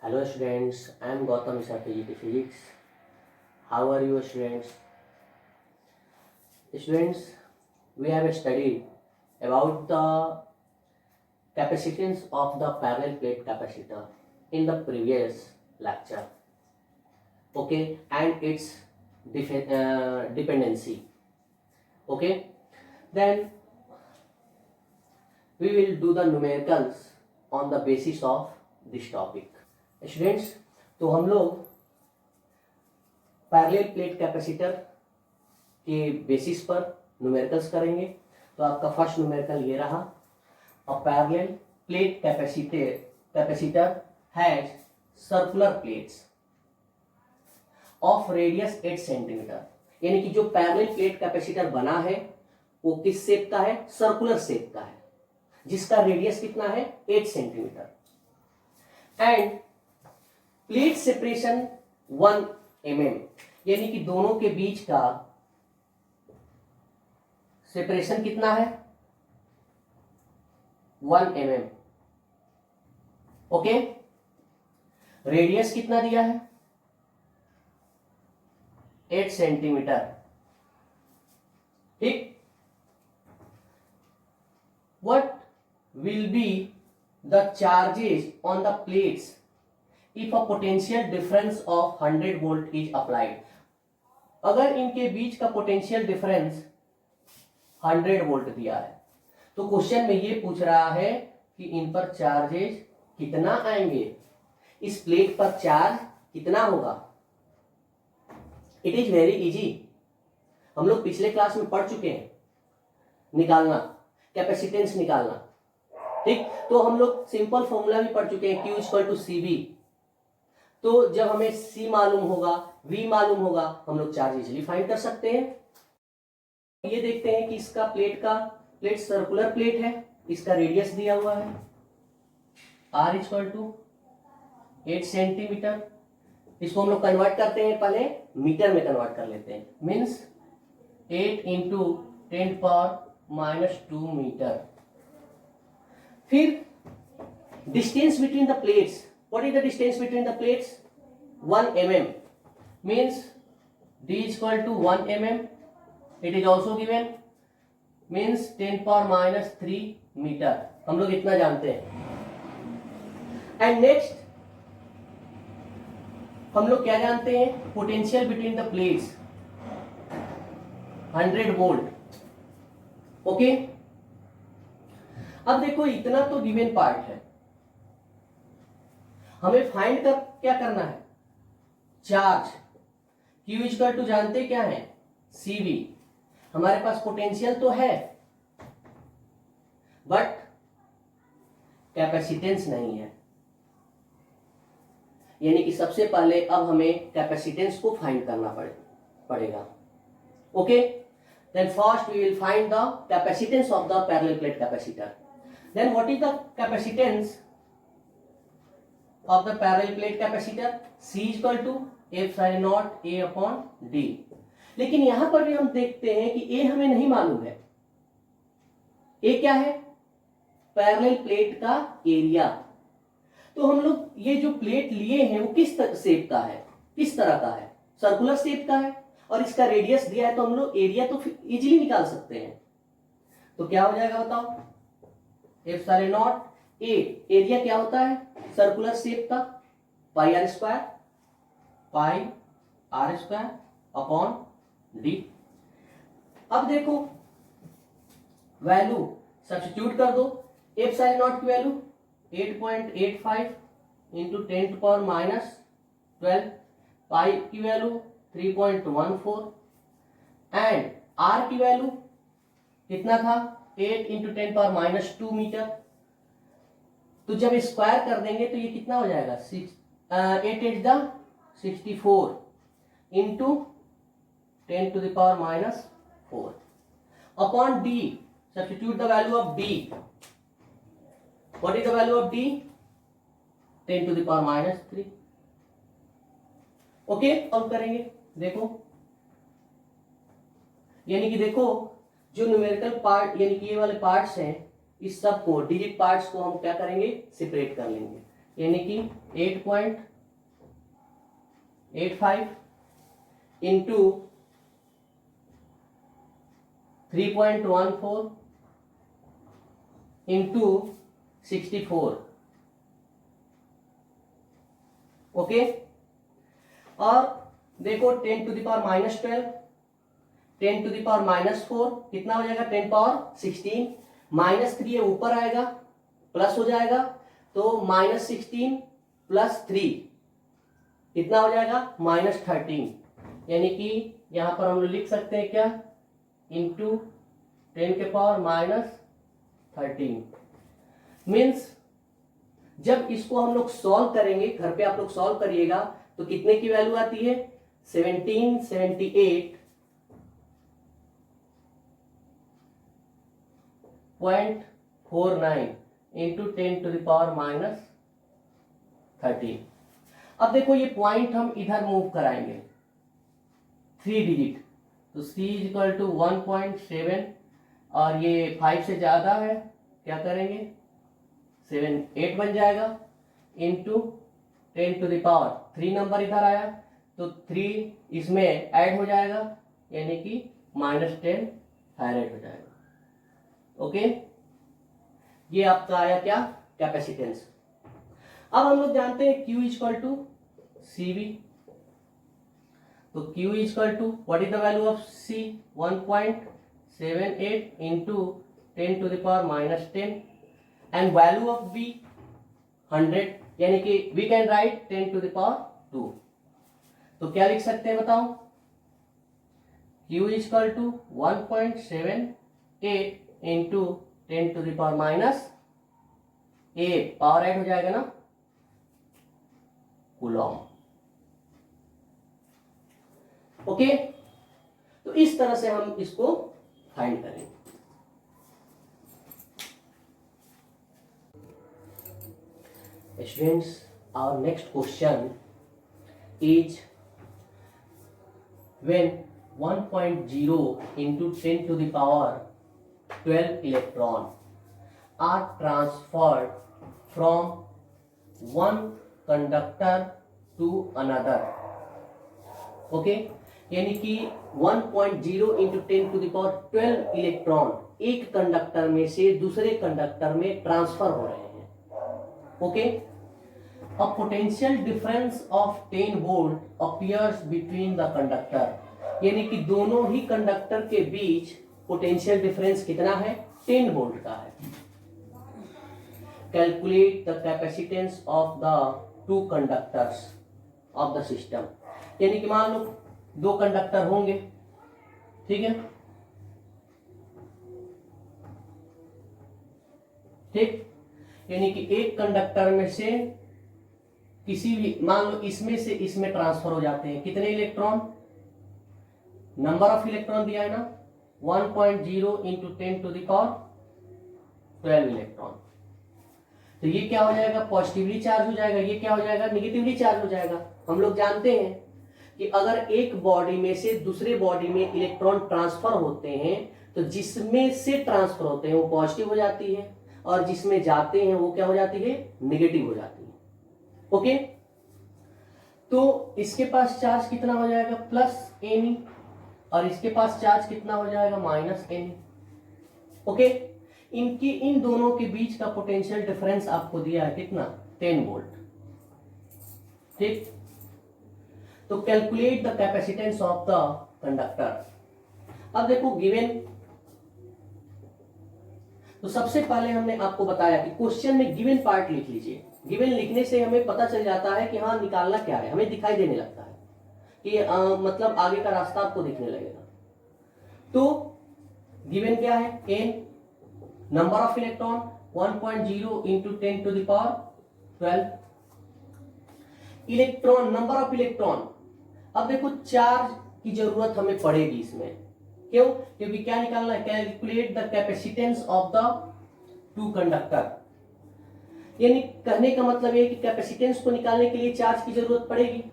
Hello students, I am Gautam Sir PGT Physics. How are you students? Students, we have studied about the capacitance of the parallel plate capacitor in the previous lecture. Okay, and its dependency. Okay, then we will do the numericals on the basis of this topic. Students, तो हम लोग parallel plate capacitor के basis पर numericals करेंगे। तो आपका first numerical ये रहा, a parallel plate capacitor has circular plates of radius 8 centimetre. यानी कि जो पैरेलल प्लेट कैपेसिटर बना है वो किस शेप का है? सर्कुलर शेप का है, जिसका रेडियस कितना है? 8 centimetre. End plate separation 1 mm, यानी कि दोनों के बीच का सेपरेशन कितना है? 1 mm। ओके, रेडियस कितना दिया है? 8 सेंटीमीटर। ठीक, what will be the charges on the plates if a potential difference of 100 volt is applied? अगर इनके बीच का पोटेंशियल डिफरेंस 100 वोल्ट दिया है तो क्वेश्चन में ये पूछ रहा है कि इन पर चार्जेस कितना आएंगे, इस प्लेट पर चार्ज कितना होगा। इट इज वेरी इजी, हम लोग पिछले क्लास में पढ़ चुके हैं निकालना, कैपेसिटेंस निकालना। ठीक, तो हम लोग सिंपल फॉर्मूला भी पढ़ चुके हैं, Q इक्वल टू CV। तो जब हमें C मालूम होगा, V मालूम होगा, हम लोग चार्ज इजीली फाइंड कर सकते हैं। ये देखते हैं कि इसका प्लेट सर्कुलर प्लेट है, इसका रेडियस दिया हुआ है R इक्वल टू 8 सेंटीमीटर। इसको हम लोग कन्वर्ट करते हैं, पहले मीटर में कन्वर्ट कर लेते हैं। Means 8 into 10⁻² metre. फिर distance between the plates, what is the distance between the plates? 1 mm, means D is equal to 1 mm. It is also given, means 10⁻³ metre. हम लोग इतना जानते हैं। एंड नेक्स्ट हम लोग क्या जानते हैं? Potential between the plates 100 volt. Okay, अब देखो इतना तो गिवन पार्ट है, हमें फाइंड कर क्या करना है? चार्ज। Q इक्वल टू जानते क्या है? CV। हमारे पास पोटेंशियल तो है बट कैपेसिटेंस नहीं है, यानी कि सबसे पहले अब हमें कैपेसिटेंस को फाइंड करना पड़ेगा। Okay, then first we will find the capacitance of the parallel plate capacitor. Then what is the capacitance of the parallel plate capacitor? C equal to epsilon naught A upon D। लेकिन यहां पर भी हम देखते हैं कि A हमें नहीं मालूम है। A क्या है? पैरेलल प्लेट का एरिया। तो हम लोग ये जो प्लेट लिए हैं वो किस शेप का है, किस तरह का है? सर्कुलर शेप का है, और इसका रेडियस दिया है तो हम लोग एरिया तो इजीली निकाल सकते हैं। तो क्या हो जाएगा बताओ? एप्सिलॉन नॉट A, एरिया क्या होता है सर्कुलर शेप का? πr² upon D। अब देखो वैल्यू सब्स्टिट्यूट कर दो। एप्सिलॉन नॉट की वैल्यू 8.85 इंटू 10⁻12, पाई की वैल्यू 3.14 एंड R की वैल्यू कितना था? 8 इंटू 10⁻² मीटर। तो जब स्क्वायर कर देंगे तो ये कितना हो जाएगा? 8 8 64 into 10⁻⁴ upon D। Substitute the value of D। What is the value of D? 10⁻⁻3। Okay, अब करेंगे, देखो यानी कि देखो जो न्यूमेरिकल पार्ट यानी कि ये वाले पार्ट्स हैं, इस सब को डिजिट पार्ट्स को हम क्या करेंगे? सेपरेट कर लेंगे। यानी कि 8.85 इंटू 3.14 इंटू 64। ओके, और देखो 10⁻12, 10⁻⁻4 कितना हो जाएगा, 10⁻16, -3 है ऊपर आएगा प्लस हो जाएगा, तो -16 + 3 कितना हो जाएगा, -13। यानी कि यहां पर हम लोग लिख सकते हैं क्या, इंटू 10⁻13। मीन्स जब इसको हम लोग सॉल्व करेंगे, घर पे आप लोग सॉल्व करिएगा, तो कितने की वैल्यू आती है, 1778.49 इंटू 10⁻13। अब देखो ये पॉइंट हम इधर मूव कराएंगे 3 डिजिट, तो c = 1.7 और ये 5 से ज्यादा है, क्या करेंगे 8 बन जाएगा, इंटू 10⁻3 नंबर इधर आया, तो 3 इसमें ऐड हो जाएगा, यानी कि -10 फैरेड हो जाएगा। ओके, ये आपका आया क्या, कैपेसिटेंस। अब हम लोग जानते हैं Q = CV, तो Q = what is the value of C, 1.78 into 10⁻10 and value of B 100, यानी कि वी कैन राइट 10⁻2। तो क्या लिख सकते हैं बताओ, Q = 1.78 इंटू 10⁻8, पावर ऐड हो जाएगा ना, कूलॉम। ओके, तो इस तरह से हम इसको फाइंड करेंगे। Students, our next question is when 1.0 into 10⁻12 electron are transferred from one conductor to another. Okay, यानी कि 1.0 into 10⁻12 इलेक्ट्रॉन एक कंडक्टर में से दूसरे कंडक्टर में ट्रांसफर हो रहे हैं। Okay, a potential difference of 10 volt appears between the conductor, यानी कि दोनों ही कंडक्टर के बीच पोटेंशियल डिफरेंस कितना है, 10 वोल्ट का है। Calculate the capacitance of the two conductors of the system, यानी कि मान लो 2 कंडक्टर होंगे, ठीक है, ठीक, यानी कि एक कंडक्टर में से किसी भी, मान लो इसमें से इसमें ट्रांसफर हो जाते हैं कितने इलेक्ट्रॉन, नंबर ऑफ इलेक्ट्रॉन दिया है ना, 1.0 इंटू 10⁻12 इलेक्ट्रॉन। तो ये क्या हो जाएगा, पॉजिटिवली चार्ज हो जाएगा, ये क्या हो जाएगा, निगेटिवली चार्ज हो जाएगा। हम लोग जानते हैं कि अगर एक बॉडी में से दूसरे बॉडी में इलेक्ट्रॉन ट्रांसफर होते हैं, तो जिसमें से ट्रांसफर होते हैं वो पॉजिटिव हो जाती है, और जिसमें जाते हैं वो क्या हो जाती है, नेगेटिव हो जाती है। ओके, तो इसके पास चार्ज कितना हो जाएगा, +Ne, और इसके पास चार्ज कितना हो जाएगा, -Ne। ओके, इनकी इन दोनों के बीच का पोटेंशियल डिफरेंस आपको दिया है कितना, 10 वोल्ट। ठीक, तो calculate the capacitance of the conductor. अब देखो गिवन, तो सबसे पहले हमने आपको बताया कि क्वेश्चन में गिवन पार्ट लिख लीजिए। गिवन लिखने से हमें पता चल जाता है कि हाँ निकालना क्या है, हमें दिखाई देने लगता है कि मतलब आगे का रास्ता आपको दिखने लगेगा। तो गिवन क्या है, n number of electron 1.0 into 10⁻12 electron, number of electron. अब देखो चार्ज की जरूरत हमें पड़ेगी इसमें, क्यों, क्योंकि क्या निकालना है, calculate the capacitance of the two conductor. यानी कहने का मतलब है कि कैपेसिटेंस को निकालने के लिए चार्ज की जरूरत पड़ेगी।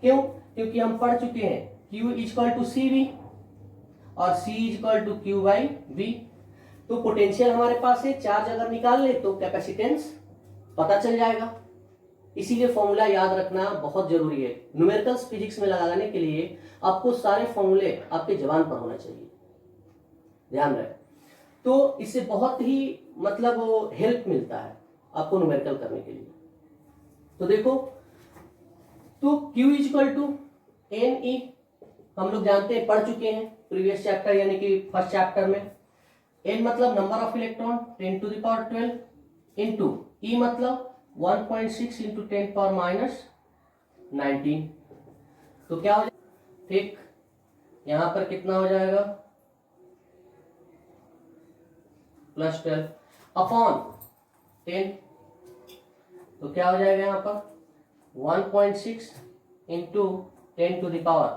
क्यों, क्योंकि हम पढ़ चुके हैं Q = CV और C = Q/V। तो पोटेंशियल हमारे पास है, चार्ज अगर निकाल ले तो कैपेसिटेंस पता चल जाएगा। इसीलिए फॉर्मूला याद रखना बहुत जरूरी है। न्यूमेरिकल्स फिजिक्स में लगाने के लिए आपको सारे फॉर्मूले आपके जबान पर होना चाहिए, ध्यान रहे। तो इससे बहुत ही मतलब हेल्प मिलता है आपको न्यूमेरिकल करने के लिए। तो देखो, तो Q equal to N E हम लोग जानते हैं, पढ़ चुके हैं प्रीवियस चैप्टर यानी कि फर्स्ट चैप्टर में। n मतलब number of electron 10 to the power 12 into e मतलब 1.6 इंटू 10 पावर माइनस 19। तो क्या हो जाएगा, ठीक, यहां पर कितना हो जाएगा, +12 अपॉन 10। तो क्या हो जाएगा यहां पर 1.6 इंटू 10 टू द पावर,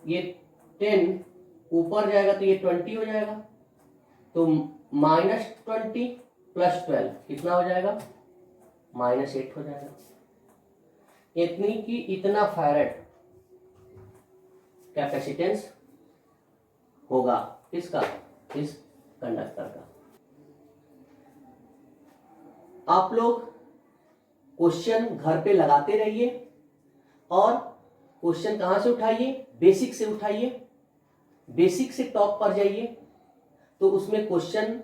ये 10 ऊपर जाएगा तो ये 20 हो जाएगा, तो -20 + 12 कितना हो जाएगा, -8 हो जाएगा। इतनी की इतना फैरेड कैपेसिटेंस होगा इसका, इस कंडक्टर का। आप लोग क्वेश्चन घर पे लगाते रहिए और क्वेश्चन कहां से उठाइए, बेसिक से उठाइए, बेसिक से टॉप पर जाइए, तो उसमें क्वेश्चन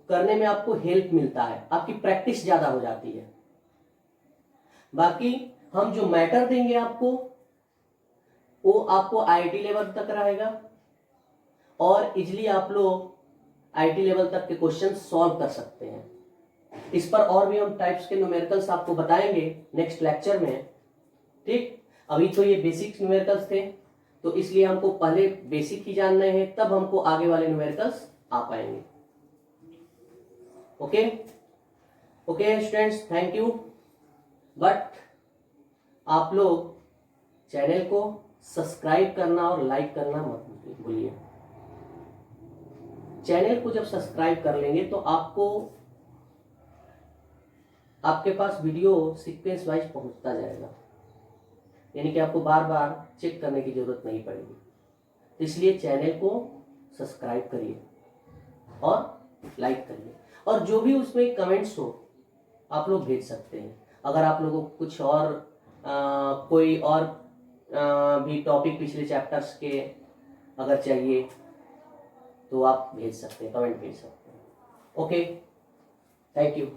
करने में आपको हेल्प मिलता है, आपकी प्रैक्टिस ज्यादा हो जाती है। बाकी हम जो मैटर देंगे आपको वो आपको आईआईटी लेवल तक रहेगा और इजिली आप लोग आईआईटी लेवल तक के क्वेश्चन सॉल्व कर सकते हैं। इस पर और भी हम टाइप्स के न्यूमेरिकल्स आपको बताएंगे नेक्स्ट लेक्चर में, ठीक। अभी तो ये बेसिक न्यूमेरिकल्स थे, तो इसलिए हमको पहले बेसिक ही जानना है, तब हमको आगे वाले न्यूमेरिकल्स आ पाएंगे। Okay okay students, thank you. But आप लोग चैनल को सब्सक्राइब करना और लाइक करना मत भूलिए। चैनल को जब सब्सक्राइब कर लेंगे तो आपको आपके पास वीडियो सीक्वेंस वाइज पहुंचता जाएगा, यानी कि आपको बार बार चेक करने की जरूरत नहीं पड़ेगी। इसलिए चैनल को सब्सक्राइब करिए और लाइक करिए, और जो भी उसमें कमेंट्स हो आप लोग भेज सकते हैं। अगर आप लोगों को कुछ और कोई और भी टॉपिक पिछले चैप्टर्स के अगर चाहिए तो आप भेज सकते हैं, कमेंट भेज सकते हैं। Okay, thank you.